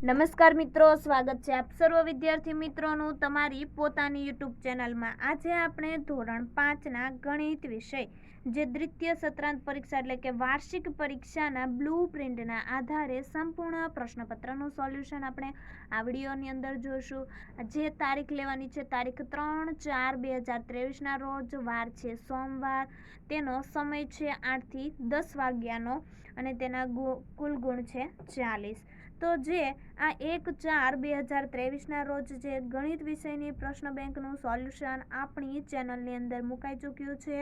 નમસ્કાર મિત્રો, સ્વાગત છે આપ સર્વ વિદ્યાર્થી મિત્રોનું તમારી પોતાની યુટ્યુબ ચેનલમાં। આજે આપણે ધોરણ 5ના ગણિત વિષય જે દ્વિતીય સત્રાંત પરીક્ષા એટલે કે વાર્ષિક પરીક્ષાના બ્લુ પ્રિન્ટના આધારે સંપૂર્ણ પ્રશ્નપત્રનું સોલ્યુશન આપણે આ વિડીયોની અંદર જોઈશું। જે તારીખ લેવાની છે તારીખ 3/4/2023ના રોજ, વાર છે સોમવાર, તેનો સમય છે 8 થી 10 વાગ્યાનો અને તેના કુલ ગુણ છે 40। તો જે આ 1/4/2023ના રોજ જે ગણિત વિષયની પ્રશ્ન બેંકનું સોલ્યુશન આપણી ચેનલની અંદર મુકાઈ ચૂક્યું છે,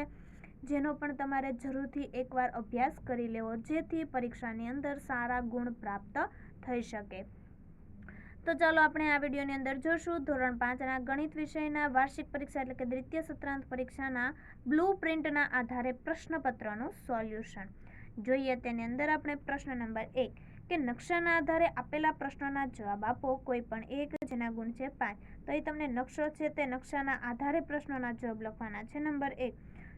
જેનો પણ તમારે જરૂરથી એકવાર અભ્યાસ કરી લેવો, જેથી પરીક્ષાની અંદર સારા ગુણ પ્રાપ્ત થઈ શકે। તો ચાલો આપણે આ વિડીયોની અંદર જોશું ધોરણ 5ના ગણિત વિષયના વાર્ષિક પરીક્ષા એટલે કે દ્વિતીય સત્રાંત પરીક્ષાના બ્લુ પ્રિન્ટના આધારે પ્રશ્નપત્રનું સોલ્યુશન જોઈએ। તેની અંદર આપણે પ્રશ્ન નંબર 1 કે નકશાના આધારે આપેલા પ્રશ્નોના જવાબ આપો, કોઈ પણ એક, જેના ગુણ છે 5। તો અહીં તમને નકશો છે તે નકશાના આધારે પ્રશ્નોના જવાબ લખવાના છે। નંબર 1,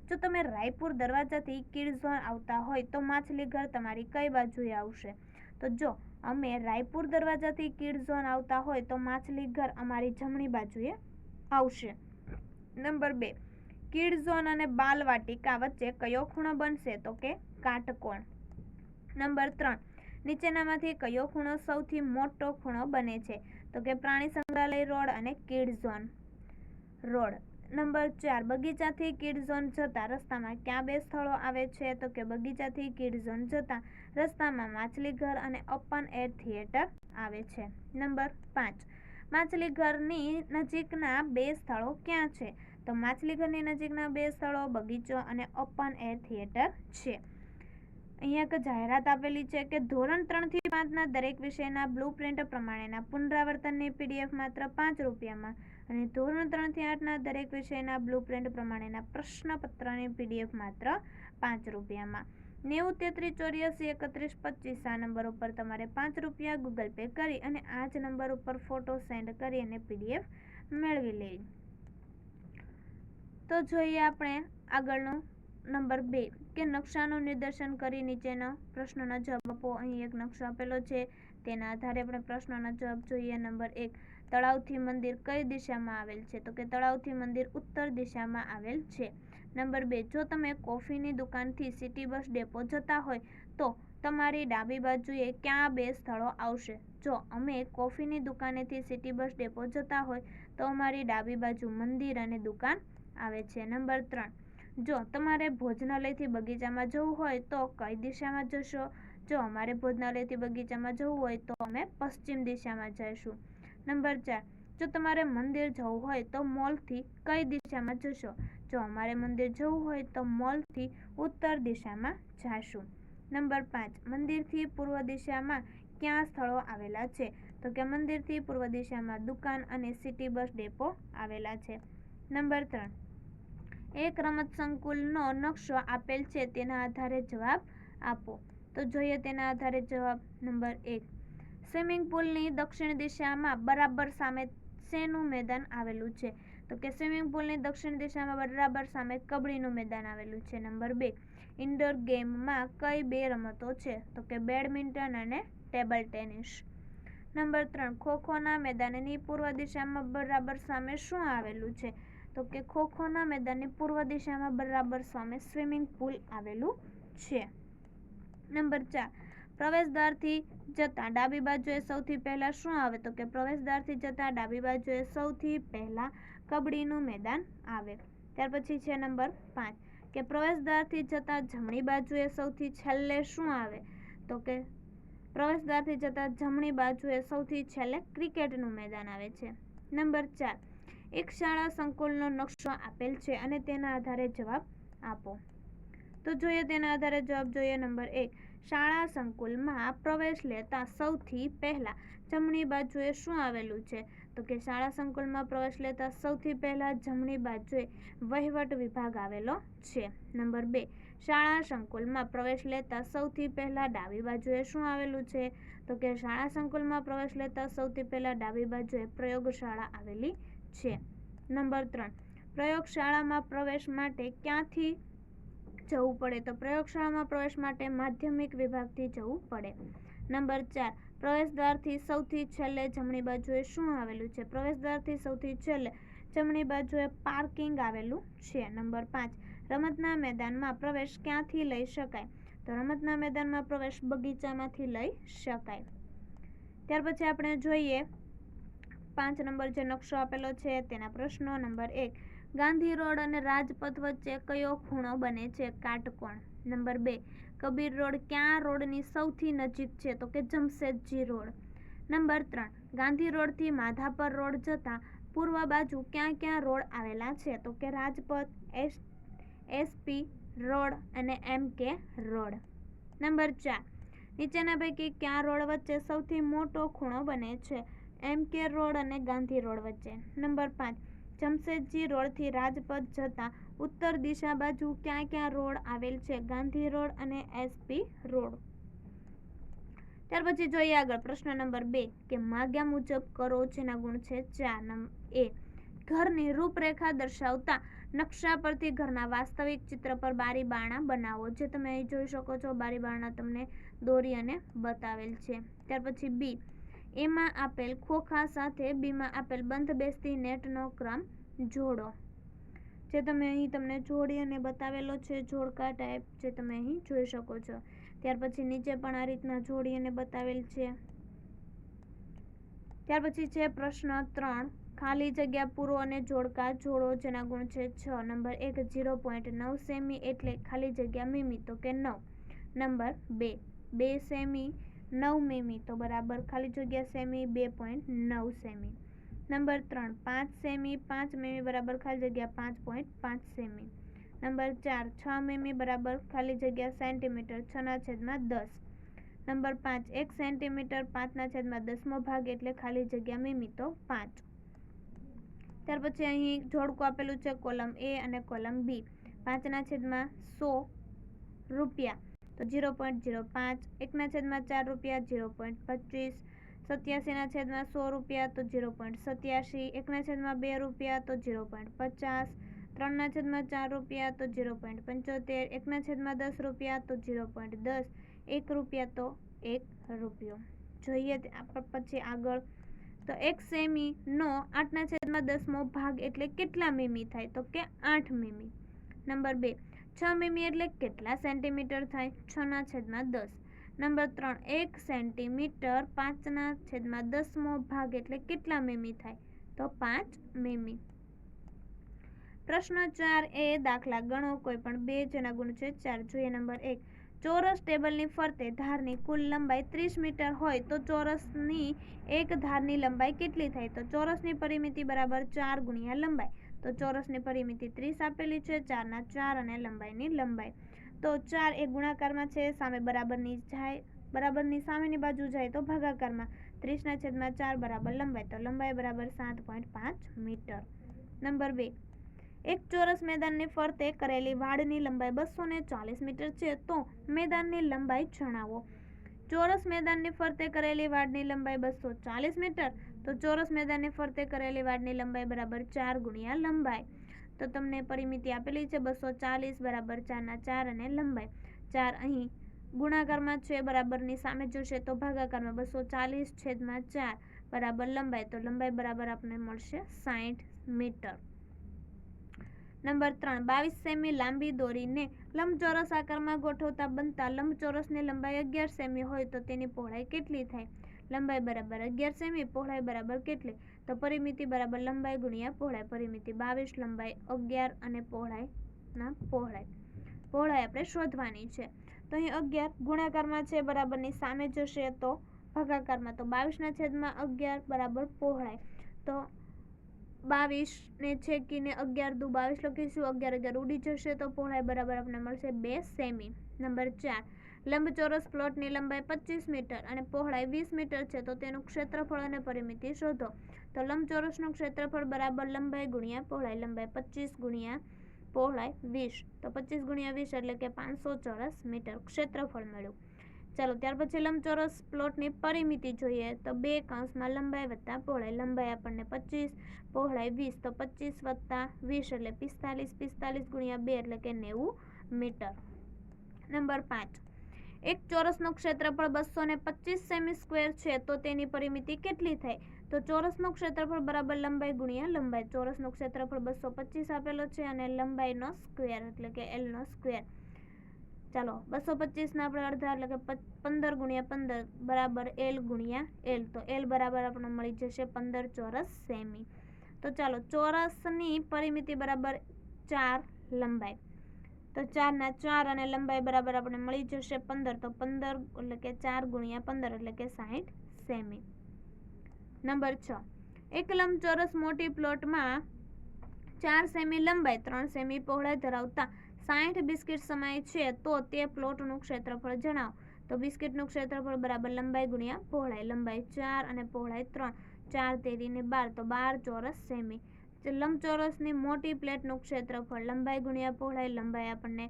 જો તમે રાયપુર દરવાજાથી કિડ ઝોન આવતા હોય તો માછલી ઘર તમારી કઈ બાજુએ આવશે? તો જો અમે રાયપુર દરવાજાથી કિડ ઝોન આવતા હોય તો માછલી ઘર અમારી જમણી બાજુએ આવશે। નંબર 2, કિડ ઝોન અને બાલવાટિકા વચ્ચે કયો ખૂણો બનશે? તો કે કાટકોણ। નંબર 3, નીચેનામાંથી કયો ખૂણો સૌથી મોટો ખૂણો બને છે? તો કે પ્રાણી સંગ્રહાલય રોડ અને કિડ ઝોન રોડ। નંબર 4, બગીચાથી કિડ ઝોન જતા રસ્તામાં ક્યાં બે સ્થળો આવે છે? તો કે બગીચાથી કિડ ઝોન જતા રસ્તામાં માછલી ઘર અને ઓપન એર થિયેટર આવે છે। નંબર 5, માછલી ઘરની નજીકના બે સ્થળો ક્યાં છે? તો માછલી ઘરની નજીકના બે સ્થળો બગીચો અને ઓપન એર થિયેટર છે। અહીંયા એક જાહેરાત આપેલી છે કે ધોરણ 3 થી 5ના દરેક વિષયના બ્લુ પ્રિન્ટ પ્રમાણેના પુનરાવર્તનની PDF માત્ર 5 રૂપિયામાં અને ધોરણ 3 થી 8ના દરેક વિષયના બ્લુ પ્રિન્ટ પ્રમાણેના પ્રશ્નપત્રની PDF માત્ર 5 રૂપિયામાં। 90 33 84 31 આ નંબર ઉપર તમારે 5 રૂપિયા ગૂગલ પે કરી અને આ જ નંબર ઉપર ફોટો સેન્ડ કરી અને PDF મેળવી લેવી। તો જોઈએ આપણે આગળનું નંબર 2 કે નકશાનું નિદર્શન કરી નીચેના પ્રશ્નોના જવાબ આપો। અહીં એક નકશો આપેલો છે, તેના આધારે આપણે પ્રશ્નોના જવાબ જોઈએ। નંબર 1, તળાવથી મંદિર કઈ દિશામાં આવેલ છે? તો કે તળાવથી મંદિર ઉત્તર દિશામાં આવેલ છે। નંબર 2, જો તમે કોફીની દુકાનથી સિટી બસ ડેપો જતા હોય તો તમારી ડાબી બાજુએ ક્યાં બે સ્થળો આવશે? જો અમે કોફીની દુકાનેથી સિટી બસ ડેપો જતા હોય તો અમારી ડાબી બાજુ મંદિર અને દુકાન આવે છે। નંબર 3, જો તમારે ભોજનાલયથી બગીચામાં જવું હોય તો કઈ દિશામાં જશો? જો અમારે ભોજનાલયથી બગીચામાં જવું હોય તો અમે પશ્ચિમ દિશામાં જઈશું। નંબર 4, જો તમારે મંદિર જવું હોય તો મોલથી કઈ દિશામાં જશો? જો અમારે મંદિર જવું હોય તો મોલથી ઉત્તર દિશામાં જઈશું। નંબર 5, મંદિરથી પૂર્વ દિશામાં ક્યાં સ્થળો આવેલા છે? તો કે મંદિરથી પૂર્વ દિશામાં દુકાન અને સિટી બસ ડેપો આવેલા છે। નંબર 3, એક રમત સંકુલનો નકશો આપેલ છે, તેના આધારે જવાબ આપો। તો જોઈએ તેના આધારે જવાબ। નંબર 1, સ્વિમિંગ પુલની દક્ષિણ દિશામાં બરાબર સામે શેનું મેદાન આવેલું છે? તો કે સ્વિમિંગ પુલની દક્ષિણ દિશામાં બરાબર સામે કબડ્ડીનું મેદાન આવેલું છે। નંબર 2, ઇન્ડોર ગેમમાં કઈ બે રમતો છે? તો કે બેડમિન્ટન અને ટેબલ ટેનિસ। નંબર 3, ખોખોના મેદાનની પૂર્વ દિશામાં બરાબર સામે શું આવેલું છે? તો કે ખોખોના મેદાનની પૂર્વ દિશામાં બરાબર સામે સ્વિમિંગ પુલ આવેલું છે। નંબર 4, પ્રવેશદ્વારથી જતા ડાબી બાજુએ સૌથી પહેલા શું આવે? તો કે પ્રવેશદ્વારથી જતા ડાબી બાજુએ સૌથી પહેલા કબડ્ડીનું મેદાન આવે। ત્યાર પછી છે નંબર 5 કે પ્રવેશદ્વારથી જતા જમણી બાજુએ સૌથી છેલ્લે શું આવે? તો કે પ્રવેશદ્વારથી જતા જમણી બાજુએ સૌથી છેલ્લે ક્રિકેટનું મેદાન આવે છે। નંબર 4, એક શાળા સંકુલનો નકશો આપેલ છે અને તેના આધારે જવાબ આપો। તો જોઈએ તેના આધારે જવાબ જોઈએ। નંબર 1, શાળા સંકુલમાં પ્રવેશ લેતા સૌથી પહેલા જમણી બાજુએ શું આવેલું છે? તો કે શાળા સંકુલમાં પ્રવેશ લેતા સૌથી પહેલા જમણી બાજુએ વહીવટ વિભાગ આવેલો છે। નંબર 2, શાળા સંકુલમાં પ્રવેશ લેતા સૌથી પહેલા ડાબી બાજુએ શું આવેલું છે? તો કે શાળા સંકુલમાં પ્રવેશ લેતા સૌથી પહેલા ડાબી બાજુએ પ્રયોગશાળા આવેલી છે। નંબર 3, પ્રયોગશાળામાં પ્રવેશ માટે ક્યાંથી જવું પડે? તો પ્રયોગશાળામાં પ્રવેશ માટે માધ્યમિક વિભાગથી જવું પડે। નંબર 4, પ્રવેશદ્વારથી સૌથી છેલ્લે જમણી બાજુએ શું આવેલું છે? પ્રવેશદ્વારથી સૌથી છેલ્લે જમણી બાજુએ પાર્કિંગ આવેલું છે. નંબર 5, રમતના મેદાનમાં પ્રવેશ ક્યાંથી લઈ શકાય? તો રમતના મેદાનમાં પ્રવેશ બગીચામાંથી લઈ શકાય. ત્યાર પછી આપણે જોઈએ 5 નંબર જે નકશો આપેલો છે તેના પ્રશ્નો. નંબર 1, ગાંધી રોડ અને રાજપથ વચ્ચે કયો ખૂણો બને છે? કાટકોણ. નંબર 2, કબીર રોડ ક્યાં રોડની સૌથી નજીક છે? તો કે જમશેદજી રોડ. નંબર 3, ગાંધી રોડથી માધાપર રોડ જતા પૂર્વ બાજુ ક્યાં ક્યાં રોડ આવેલા છે? તો કે રાજપથ, એસપી રોડ અને MK રોડ. નંબર 4, નીચેના પૈકી કયા રોડ વચ્ચે સૌથી મોટો ખૂણો બને છે? MK રોડ અને ગાંધી રોડ વચ્ચે. નંબર 5, જમશેદજી રોડથી રાજપથ જતા ઉત્તર દિશા બાજુ ક્યાં ક્યાં રોડ આવેલ છે? ગાંધી રોડ અને SP રોડ. ત્યાર પછી જોઈએ આગળ પ્રશ્ન નંબર 2 કે માગ્યા મુજબ કરો જેના ગુણ છે 4. A, ઘરની રૂપરેખા દર્શાવતા નકશા પરથી ઘરના વાસ્તવિક ચિત્ર પર બારી બારણા બનાવો. જે તમે અહીં જોઈ શકો છો, બારી બારણા તમને દોરી અને બતાવેલ છે. ત્યાર પછી B, એમાં આપેલ ખોખા સાથે બીમાં આપેલ બંધ બેસતી નેટનો ક્રમ જોડો. જે તમે અહીં તમને જોડી અને બતાવેલો છે, જોડકા ટાઈપ, જે તમે અહીં જોઈ શકો છો. ત્યાર પછી નીચે પણ આ રીતના જોડી અને બતાવેલ છે. ત્યાર પછી છે પ્રશ્ન 3, ખાલી જગ્યા પૂરો અને જોડકા જોડો જેના ગુણ છે 6. નંબર 1, 0.9 સેમી એટલે ખાલી જગ્યા મીમી, તો કે 9. નંબર 2, 2 સેમી 9 મીમી તો બરાબર ખાલી જગ્યા સેમી 2.9 સેમી. નંબર 3, 5 સેમી 5 મીમી બરાબર ખાલી જગ્યા 5.5 સેમી. નંબર 4, 6 મીમી બરાબર ખાલી જગ્યા સેન્ટીમીટર 6/10. નંબર 5, 1 સેન્ટીમીટર 5/10મો ભાગ એટલે ખાલી જગ્યા મીમી તો 5. ત્યાર પછી અહીં જોડકું આપેલું છે કોલમ A અને કોલમ B. 5/100 રૂપિયા તો 0.05, 1/4 રૂપિયા 0.25, 87/100 રૂપિયા તો 0.87, 1/2 રૂપિયા તો 0.50, 3/4 રૂપિયા તો 0.75, 1/10 રૂપિયા તો 0.10, 1 રૂપિયા તો 1 રૂપિયો. જોઈએ પછી આગળ તો 1 સેમીનો 8/10મો ભાગ એટલે કેટલા મીમી થાય? તો કે 8 મીમી. નંબર 2, 6 મીમી એટલે કેટલા સેન્ટીમીટર થાય? 6/10. નંબર 3, 1 સેન્ટીમીટર 5/10મો ભાગ એટલે કેટલા મીમી થાય? તો 5 મીમી. પ્રશ્ન 4A, દાખલા ગણો કોઈ પણ 2 જેના ગુણ છે 4. જોઈએ નંબર 1, ચોરસ ટેબલની ફરતે ધારની કુલ લંબાઈ 30 મીટર હોય તો ચોરસની એક ધારની લંબાઈ કેટલી થાય? તો ચોરસની પરિમિતિ બરાબર 4 ગુણ્યા લંબાઈ. તો ચોરસની પરિમિતિ 30 આપેલી છે, 4/4 અને લંબાઈની લંબાઈ. તો 4 એ ગુણાકારમાં છે, સામે બરાબરની જાય, બરાબરની સામેની બાજુ જાય તો ભાગાકારમાં. 30/4 બરાબર લંબાઈ, તો લંબાઈ બરાબર 7.5 મીટર. નંબર 2, એક ચોરસ મેદાનની ફરતે કરેલી વાડની લંબાઈ 240 મીટર છે તો મેદાનની લંબાઈ જણાવો. ચોરસ મેદાનની ફરતે કરેલી વાડની લંબાઈ 240 મીટર તો ચોરસ મેદાનની ફરતે કરેલી વાડની લંબાઈ બરાબર 4 ગુણ્યા લંબાઈ. તો તમને પરિમિતિ આપેલી છે 240 બરાબર 4/4 અને લંબાઈ 4 અહીં ગુણાકારમાં છે, બરાબરની સામે જશે તો ભાગાકારમાં 240/4 બરાબર લંબાઈ, તો લંબાઈ બરાબર આપણને મળશે 60 મીટર. નંબર 3, 22 સેમી લાંબી દોરીને લંબચોરસ આકારમાં ગોઠવતા બનતા લંબચોરસની લંબાઈ 11 સેમી હોય તો તેની પહોળાઈ કેટલી થાય? લંબાઈ બરાબર 11 સેમી, પહોળાઈ બરાબર કેટલી? તો પરિમિતિ બરાબર લંબાઈ ગુણ્યા પહોળાઈ. પરિમિતિ 22, લંબાઈ 11 અને પહોળાઈ આપણે શોધવાની છે. તો અહીં 11 ગુણાકારમાં છે, બરાબરની સામે જશે તો ભાગાકારમાં, તો 22/11 બરાબર પહોળાઈ. તો 22 ને છેકીને 11 દુ 22 લખીશું, 11 ઉડી જશે તો પહોળાઈ બરાબર આપણને મળશે 2 સેમી. નંબર 4, લંબચોરસ પ્લોટની લંબાઈ 25 મીટર અને પહોળાઈ 20 મીટર છે તો તેનું ક્ષેત્રફળ અને પરિમિતિ શોધો. તો લંબચોરસનું ક્ષેત્રફળ બરાબર લંબાઈ ગુણ્યા પહોળાઈ. લંબાઈ 25 ગુણ્યા પહોળાઈ 20, તો 25 ગુણ્યા 20 એટલે કે 500 ચોરસ મીટર ક્ષેત્રફળ મળ્યું. ચાલો ત્યાર પછી લંબચોરસ પ્લોટની પરિમિતિ જોઈએ તો 2 કૌંસમાં લંબાઈ વત્તા પહોળાઈ. લંબાઈ આપણને 25, પહોળાઈ 20, તો 25 વત્તા 20 એટલે 45, 45 ગુણ્યા 2 એટલે કે 90 મીટર. નંબર 5, એક ચોરસનું ક્ષેત્રફળ 225 સેમી સ્ક્વેર છે તો તેની પરિમિતિ કેટલી થાય? તો ચોરસનું ક્ષેત્રફળ બરાબર લંબાઈ ગુણ્યા લંબાઈ. ચોરસનું ક્ષેત્રફળ 225 આપેલો છે અને લંબાઈનો સ્ક્વેર એટલે કે L નો સ્ક્વેર. ચાલો 225 ના આપણે અડધા એટલે કે 15 ગુણ્યા 15 બરાબર L ગુણ્યા L. તો L બરાબર આપણને મળી જશે 15 ચોરસ સેમી. તો ચાલો ચોરસની પરિમિતિ બરાબર 4 લંબાઈ. તો 4 ના 4 અને લંબાઈ બરાબર આપણે મળી જશે 15. તો 15 એટલે કે 4 ગુણ્યા 15 એટલે કે 60 સેમી. નંબર 6. એક લંબચોરસ મોટી પ્લોટમાં 4 સેમી લંબાઈ 3 સેમી પહોળાઈ ધરાવતા 60 બિસ્કિટ સમાય છે તો તે પ્લોટનું ક્ષેત્રફળ જણાવો. તો બિસ્કિટનું ક્ષેત્રફળ બરાબર લંબાઈ ગુણ્યા પહોળાઈ. લંબાઈ 4 અને પહોળાઈ 3. 4 તેરી ને 12 તો 12 ચોરસ સેમી. લંબચોરસની મોટી પ્લેટનું ક્ષેત્રફળ લંબાઈ ગુણ્યા પહોળાઈ. લંબાઈ આપણને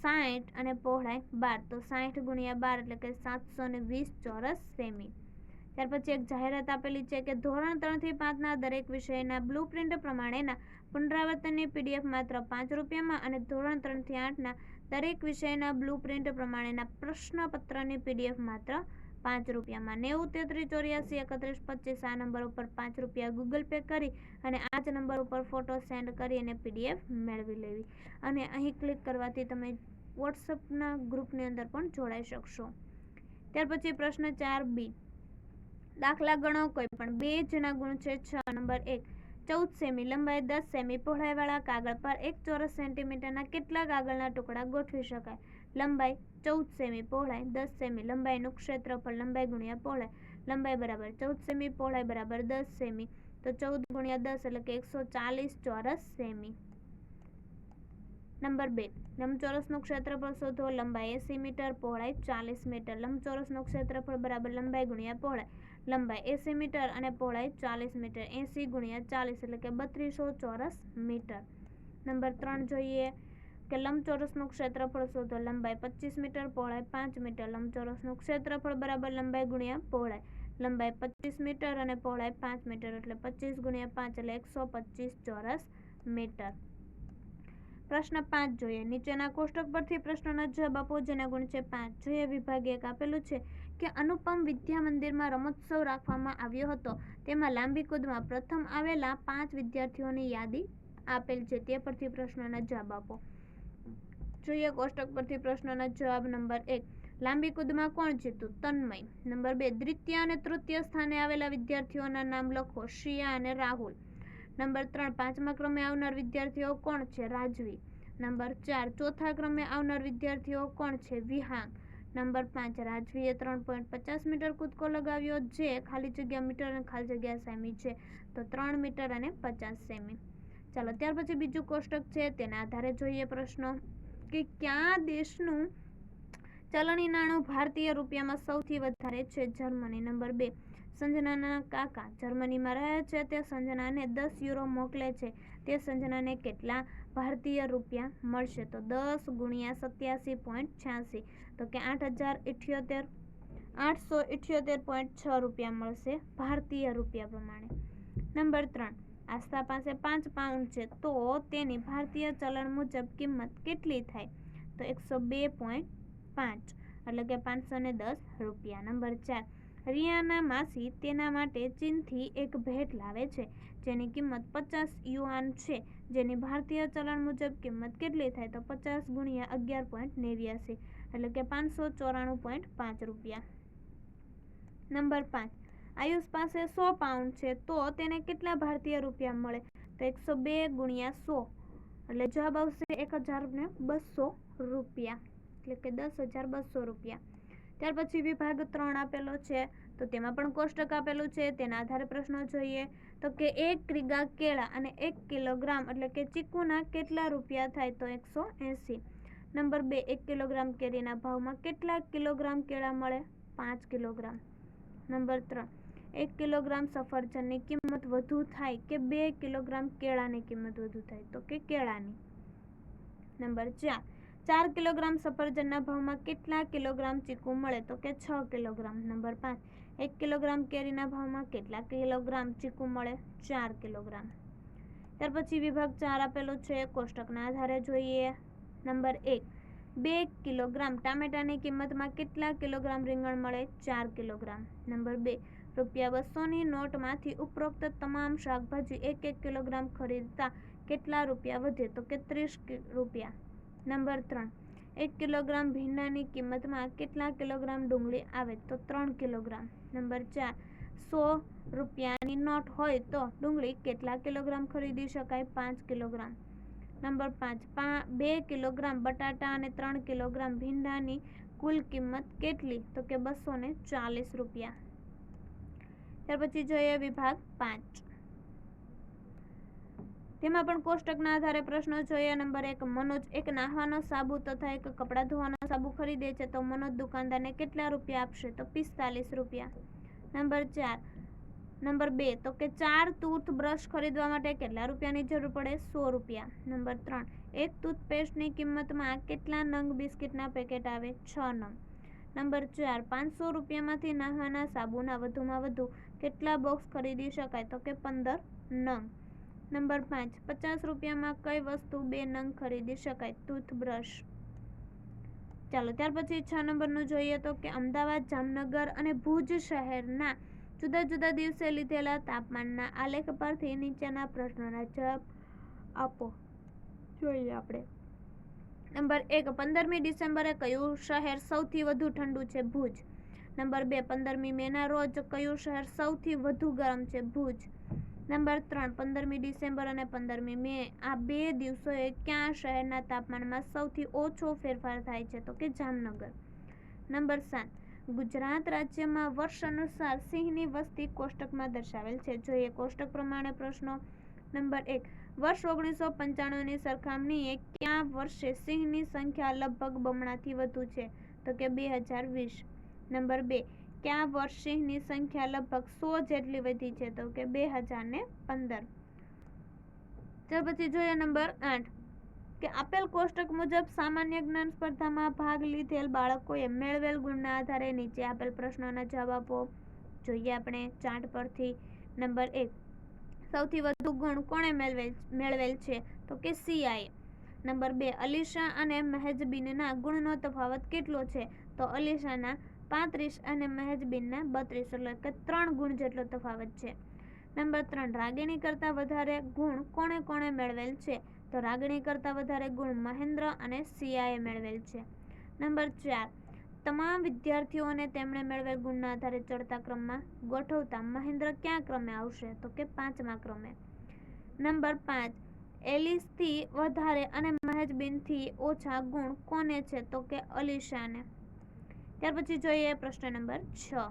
60 અને પહોળાઈ 12 તો 60 ગુણ્યા 12 એટલે કે 720 ચોરસ સેમી. ત્યાર પછી એક જાહેરાત આપેલી છે કે ધોરણ 3 થી 5 ના દરેક વિષયના બ્લુપ્રિન્ટ પ્રમાણેના પુનરાવર્તનની PDF માત્ર 5 રૂપિયામાં અને ધોરણ 3 થી 8 ના દરેક વિષયના બ્લુપ્રિન્ટ પ્રમાણેના પ્રશ્નપત્રની PDF માત્ર 5 રૂપિયામાં. 90 33 84 31 25 આ નંબર ઉપર 5 રૂપિયા ગૂગલ પે કરી અને આ જ નંબર ઉપર ફોટો સેન્ડ કરી અને PDF મેળવી લેવી. અને અહીં ક્લિક કરવાથી તમે વોટ્સઅપના ગ્રુપની અંદર પણ જોડાઈ શકશો. ત્યાર પછી પ્રશ્ન 4B. દાખલા ગણો. કોઈ પણ બે જેના ગુણ છે 6. નંબર 1. 14 સેમી લંબાઈ 10 સેમી પહોળાઈવાળા કાગળ પર 1 ચોરસ સેન્ટીમીટરના કેટલા કાગળના ટુકડા ગોઠવી શકાય? લંબાઈ 14 સેમી પહોળાઈ 10 સેમી. લંબાઈનું ક્ષેત્રફળ લંબાઈ ગુણ્યા પહોળાઈ. લંબાઈ બરાબર 14 સેમી પહોળાઈ બરાબર 10 સેમી. તો 14 ગુણ્યા 10 એટલે કે 140 ચોરસ સેમી. નંબર 2. લંબચોરસનું ક્ષેત્રફળ શોધો. લંબાઈ 80 મીટર પહોળાઈ 40 મીટર. લંબચોરસનું ક્ષેત્રફળ બરાબર લંબાઈ ગુણ્યા પહોળાઈ. લંબાઈ 80 મીટર અને પહોળાઈ 40 મીટર. 80 ગુણ્યા 40 એટલે કે 3200 ચોરસ મીટર. નંબર 3 જોઈએ કે લંબચોરસનું ક્ષેત્રફળ શોધો. લંબાઈ 25 મીટર પહોળાઈ 5 મીટર. લંબચોરસનું ક્ષેત્રફળ બરાબર લંબાઈ ગુણ્યા પહોળાઈ. લંબાઈ 25 મીટર અને પહોળાઈ 5 મીટર એટલે 25 ગુણ્યા 5 એટલે 125 ચોરસ મીટર. પ્રશ્ન 5 જોઈએ. નીચેના કોષ્ટક પરથી પ્રશ્નોના જવાબ આપો જેના ગુણ છે 5. જોઈએ વિભાગ 1 આપેલું છે કે અનુપમ વિદ્યા મંદિરમાં રમોત્સવ રાખવામાં આવ્યો હતો. તેમાં લાંબી કૂદમાં પ્રથમ આવેલા 5 વિદ્યાર્થીઓની યાદી આપેલ છે. તે પરથી પ્રશ્નોના જવાબ આપો. જોઈએ કોષ્ટક પરથી પ્રશ્નોના જવાબ. નંબર 1. લાંબી કૂદમાં કોણ જીત્યું? તન્મય. નંબર 2. દ્વિતીય અને તૃતીય સ્થાને આવેલા વિદ્યાર્થીઓના નામ લખો. શિયા અને રાહુલ. નંબર 3. 5મા ક્રમે આવનાર વિદ્યાર્થીઓ કોણ છે? રાજવી. નંબર 4. ચોથા ક્રમે આવનાર વિદ્યાર્થીઓ કોણ છે? વિહાંગ. નંબર 5. રાજવીએ 3.50 મીટર કૂદકો લગાવ્યો જે ખાલી જગ્યા મીટર અને ખાલી જગ્યા સેમી છે તો 3 મીટર અને 50 સેમી. ચાલો ત્યાર પછી બીજું કોષ્ટક છે તેના આધારે જોઈએ પ્રશ્નો કે કયા દેશનું ચલણી નાણું ભારતીય રૂપિયામાં સૌથી વધારે છે? જર્મની. નંબર 2. સંજનાના કાકા જર્મનીમાં રહે છે. તે સંજનાને 10 યુરો મોકલે છે. તે સંજનાને કેટલા ભારતીય રૂપિયા મળશે? તો 10 ગુણ્યા 87.86 તો કે 878.6 રૂપિયા મળશે ભારતીય રૂપિયા પ્રમાણે. નંબર 3. આસ્થા પાસે 5 પાઉન્ડ છે તો તેની ભારતીય ચલણ મુજબ કિંમત કેટલી થાય? તો 102.5 એટલે કે 510 રૂપિયા. નંબર 4. રિયાના માસી તેના માટે ચીનથી એક ભેટ લાવે છે જેની કિંમત 50 યુઆન છે જેની ભારતીય ચલણ મુજબ કિંમત કેટલી થાય? તો 50 ગુણ્યા 11.89 એટલે કે 594.5 રૂપિયા. નંબર 5. આયુષ પાસે 100 પાઉન્ડ છે તો તેને કેટલા ભારતીય રૂપિયા મળે? તો 102 ગુણ્યા 100 એટલે જવાબ આવશે 1200 રૂપિયા એટલે કે 10,200 રૂપિયા. ત્યાર પછી વિભાગ 3 આપેલો છે તો તેમાં પણ કોષ્ટક આપેલું છે. તેના આધારે પ્રશ્નો જોઈએ તો કે 1 કિગ્રા કેળા અને 1 કિલોગ્રામ એટલે કે ચીકુના કેટલા રૂપિયા થાય? તો 180. નંબર 2. 1 કિલોગ્રામ કેરીના ભાવમાં કેટલા કિલોગ્રામ કેળા મળે? 5 કિલોગ્રામ. નંબર 3. 1 કિલોગ્રામ સફરજનની કિંમત વધુ થાય કે 2 કિલોગ્રામ કેળાની કિંમત વધુ થાય? તો કે કેળાની. નંબર 4. 4 કિલોગ્રામ સફરજનના ભાવમાં કેટલા કિલોગ્રામ ચીકુ મળે? તો કે 6 કિલોગ્રામ. નંબર 5. 1 કિલોગ્રામ કેરીના ભાવમાં કેટલા કિલોગ્રામ ચીકુ મળે? 4 કિલોગ્રામ. ત્યાર પછી વિભાગ 4 આપેલો છે કોષ્ટકના આધારે જોઈએ. નંબર 1. 2 કિલોગ્રામ ટામેટાની કિંમતમાં કેટલા કિલોગ્રામ રીંગણ મળે? 4 કિલોગ્રામ. નંબર 2, ₹200ની નોટમાંથી ઉપરોક્ત તમામ શાકભાજી 1 કિલોગ્રામ ખરીદતા કેટલા રૂપિયા વધે? તો કે 30 રૂપિયા. નંબર 3, 1 કિલોગ્રામ ભીંડાની કિંમતમાં કેટલા કિલોગ્રામ ડુંગળી આવે? તો 3 કિલોગ્રામ. નંબર 4, 100 રૂપિયાની નોટ હોય તો ડુંગળી કેટલા કિલોગ્રામ ખરીદી શકાય? 5 કિલોગ્રામ. નંબર 5, 2 કિલોગ્રામ બટાટા અને 3 કિલોગ્રામ ભીંડાની કુલ કિંમત કેટલી? તો કે 240 રૂપિયા. ત્યાર પછી જોઈએ વિભાગ 5. તેમાં પણ કોષ્ટકના આધારે પ્રશ્નો જોઈએ. નંબર 1, મનોજ એક નાહવાનો સાબુ તથા એક કપડાં ધોવાનો સાબુ ખરીદે છે તો મનોજ દુકાનદારને કેટલા રૂપિયા આપશે? તો 45 રૂપિયા. નંબર 2, તો કે 4 ટૂથબ્રશ ખરીદવા માટે કેટલા રૂપિયાની જરૂર પડે? 100 રૂપિયા. નંબર 3, એક ટૂથપેસ્ટની કિંમતમાં કેટલા નંગ બિસ્કિટના પેકેટ આવે? 6 નંગ. નંબર 4, 500 રૂપિયામાંથી નાહવાના સાબુના વધુમાં વધુ કેટલા બોક્સ ખરીદી શકાય? તો કે 15 નંગ. નંબર 5, 50 રૂપિયામાં કઈ વસ્તુ 2 નંગ ખરીદી શકાય? ટૂથબ્રશ. ચાલો ત્યાર પછી 6 નંબરનું જોઈએ તો કે અમદાવાદ, જામનગર અને ભુજ શહેરના જુદા જુદા દિવસે લીધેલા તાપમાનના આલેખ પરથી નીચેના પ્રશ્નોના જવાબ આપો. જોઈએ આપણે. નંબર 1, 15મી ડિસેમ્બરે કયું શહેર સૌથી વધુ ઠંડુ છે? ભુજ. નંબર 2, 15મી મેના રોજ કયું શહેર સૌથી વધુ ગરમ છે? ભુજ. નંબર 3, 15મી ડિસેમ્બર અને 15મી મે આ 2 દિવસોએ કયા શહેરના તાપમાનમાં સૌથી ઓછો ફેરફાર થાય છે? તો કે જામનગર. નંબર 7, ગુજરાત રાજ્યમાં વર્ષ અનુસાર સિંહની વસ્તી કોષ્ટકમાં દર્શાવેલ છે. જોઈએ કોષ્ટક પ્રમાણે પ્રશ્નો. નંબર 1, વર્ષ 1995ની સરખામણીએ કયા વર્ષે સિંહની સંખ્યા લગભગ બમણાથી વધુ છે? તો કે 2020. નંબર 2, કયા વર્ષ સિંહની સંખ્યા લગભગ 100 જેટલી વધી છે? તો કે 2015. ત્યાર પછી જોઈએ નંબર 8 કે આપેલ કોષ્ટક મુજબ સામાન્ય જ્ઞાન સ્પર્ધામાં ભાગ લીધેલ બાળકોએ મેળવેલ ગુણના આધારે નીચે આપેલ પ્રશ્નોના જવાબ આપો. જોઈએ આપણે ચાર્ટ પરથી. નંબર 1, સૌથી વધુ ગુણ કોણે મેળવેલ છે? તો કે સિયાએ. નંબર 2, અલીશા અને મહેજબીનના ગુણનો તફાવત કેટલો છે? તો અલીશાના 35 અને મહેજબીનના 32, એટલે કે 3 ગુણ જેટલો તફાવત છે. નંબર 3, રાગિણી કરતાં વધારે ગુણ કોણે કોણે મેળવેલ છે? તો રાગિણી કરતાં વધારે ગુણ મહેન્દ્ર અને સિયાએ મેળવેલ છે. નંબર 4, તમામ વિદ્યાર્થીઓને તેમણે મેળવેલ ગુણના આધારે ચડતા ક્રમમાં ગોઠવતા મહેન્દ્ર કયા ક્રમે આવશે? તો કે 5મા ક્રમે. નંબર 5, એલિસથી વધારે અને મહેજબીનથી ઓછા ગુણ કોને છે? તો કે અલીશાને. ત્યાર પછી જોઈએ પ્રશ્ન નંબર 6.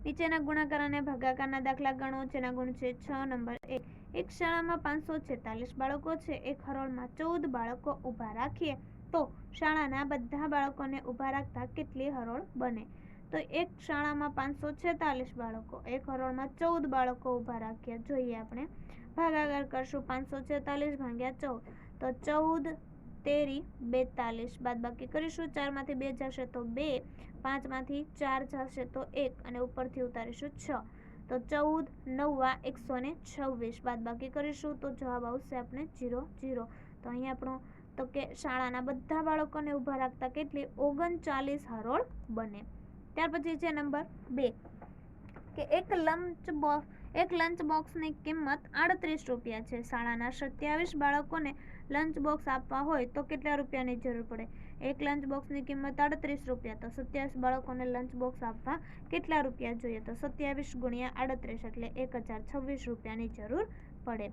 નીચેના ગુણાકાર અને ભાગાકારના દાખલા ગણો. જેના ગુણ છે 6. નંબર 1, એક શાળામાં 546 બાળકો છે. એક હરોળમાં 14 બાળકો ઊભા રાખીએ તો શાળાના બધા બાળકોને ઊભા રાખતા કેટલી હરોળ બને? તો એક શાળામાં 546 બાળકો, એક હરોળમાં 14 બાળકો ઊભા રાખ્યા. જોઈએ આપણે ભાગાકાર કરશું. 546 ભાગ્યા 14 તો 14 તેરી 42. બાદબાકી કરીશું. 4માંથી 2 જશે તો 2, 5માંથી 4 જશે તો 1 અને ઉપરથી ઉતારીશું 6 તો 14 9 126. બાદબાકી કરીશું તો જવાબ આવશે આપણે 0 0. તો અહીં આપણો તો કે શાળાના બધા બાળકોને ઊભા રાખતા કેટલી 39 હરોળ બને. ત્યાર પછી છે નંબર 2 કે એક લંચ બોક્સની કિંમત 38 રૂપિયા છે. શાળાના 27 બાળકોને લંચ બોક્સ આપવા હોય તો કેટલા રૂપિયાની જરૂર પડે? એક લંચ બોક્સની કિંમત 38 રૂપિયા, તો 27 બાળકોને લંચ બોક્સ આપવા કેટલા રૂપિયા જોઈએ? તો 27 ગુણ્યા 38 એટલે 1026 રૂપિયાની જરૂર પડે.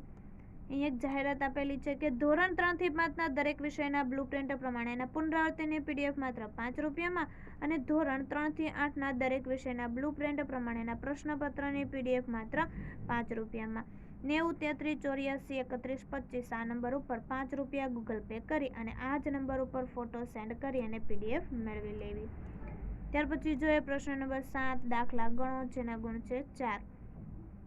અહીં એક જાહેરાત આપેલી છે કે ધોરણ 3 થી 5ના દરેક વિષયના બ્લુપ્રિન્ટ પ્રમાણેના પુનરાવર્તનની PDF માત્ર 5 રૂપિયામાં અને ધોરણ 3 થી 8ના દરેક વિષયના બ્લુપ્રિન્ટ પ્રમાણેના પ્રશ્નપત્રની PDF માત્ર 5 રૂપિયામાં. 90 33 84 31 25 આ નંબર ઉપર 5 રૂપિયા ગૂગલ પે કરી અને આ જ નંબર ઉપર ફોટો સેન્ડ કરી અને PDF મેળવી લેવી. ત્યાર પછી જોઈએ પ્રશ્ન નંબર 7 દાખલા ગણો. જેના ગુણ છે 4.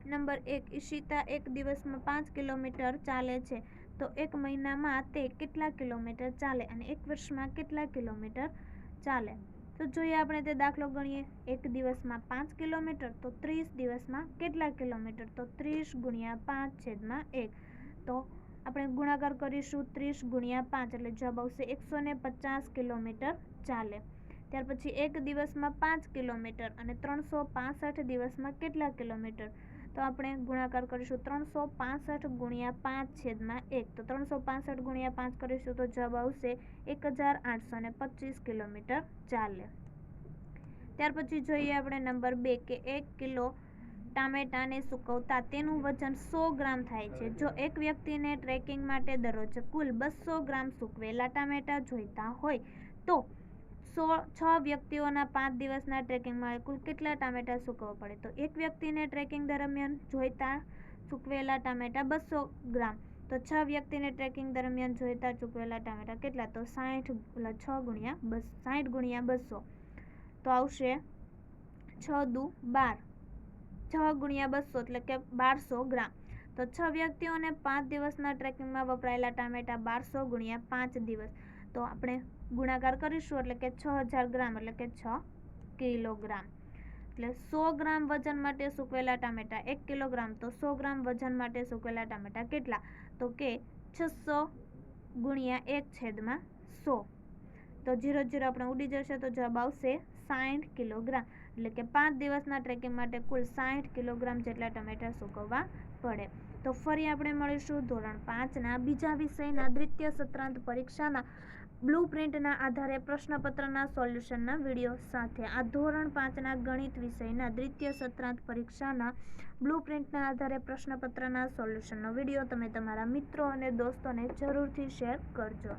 નંબર 1, ઈશિતા એક દિવસમાં 5 કિલોમીટર ચાલે છે તો એક મહિનામાં તે કેટલા કિલોમીટર ચાલે અને એક વર્ષમાં કેટલા કિલોમીટર ચાલે? તો જોઈએ આપણે તે દાખલો ગણીએ. એક દિવસમાં 5 કિલોમીટર તો 30 દિવસમાં કેટલા કિલોમીટર? તો 30 ગુણ્યા 5/1. તો આપણે ગુણાકાર કરીશું 30 ગુણ્યા 5 એટલે જવાબ આવશે 150 કિલોમીટર ચાલે. ત્યાર પછી એક દિવસમાં 5 કિલોમીટર અને 365 દિવસમાં કેટલા કિલોમીટર? તો આપણે ગુણાકાર કરીશું 365 ગુણ્યા 5/1. તો 365 ગુણ્યા 5 કરીશું તો જવાબ આવશે 1825 કિલોમીટર ચાલે. ત્યાર પછી જોઈએ આપણે નંબર 2 કે 1 કિલો ટામેટાને સૂકવતા તેનું વજન 100 ગ્રામ થાય છે. જો એક વ્યક્તિને ટ્રેકિંગ માટે દરરોજ કુલ 200 ગ્રામ સૂકવેલા ટામેટા જોઈતા હોય તો 6 વ્યક્તિઓના 5 દિવસના ટ્રેકિંગમાં કુલ કેટલા ટામેટા સૂકવવા પડે? તો એક વ્યક્તિને ટ્રેકિંગ દરમિયાન જોઈતા સૂકવેલા ટામેટા 200 ગ્રામ. તો 6 વ્યક્તિને ટ્રેકિંગ દરમિયાન જોઈતા સૂકવેલા ટામેટા કેટલા? તો 60 ગુણ્યા 200 તો આવશે 6 દુ 12. 6 ગુણ્યા 200 એટલે કે 1200 ગ્રામ. તો 6 વ્યક્તિઓને 5 દિવસના ટ્રેકિંગમાં વપરાયેલા ટામેટા 1200 ગુણ્યા 5 દિવસ. તો આપણે ગુણાકાર કરીશું એટલે કે 6000 ગ્રામ એટલે કે 6 કિલોગ્રામ. એટલે 100 ગ્રામ વજન માટે સૂકવેલા ટામેટા 1 કિલોગ્રામ. તો 100 ગ્રામ વજન માટે સૂકવેલા ટામેટા કેટલા? તો કે 600 ગુણ્યા 1/100. તો 0 આપણે ઉડી જશે તો જવાબ આવશે 60 કિલોગ્રામ. એટલે કે 5 દિવસના ટ્રેકિંગ માટે કુલ 60 કિલોગ્રામ જેટલા ટમેટા સૂકવવા પડે. તો ફરી આપણે મળીશું ધોરણ 5ના બીજા વિષયના દ્વિતીય સત્રાંત પરીક્ષાના બ્લુપ્રિન્ટના આધારે પ્રશ્નપત્રના સોલ્યુશનના વિડીયો સાથે. આ ધોરણ 5ના ગણિત વિષયના દ્વિતીય સત્રાંત પરીક્ષાના બ્લુપ્રિન્ટના આધારે પ્રશ્નપત્રના સોલ્યુશનનો વિડીયો તમે તમારા મિત્રો અને દોસ્તોને જરૂરથી શેર કરજો.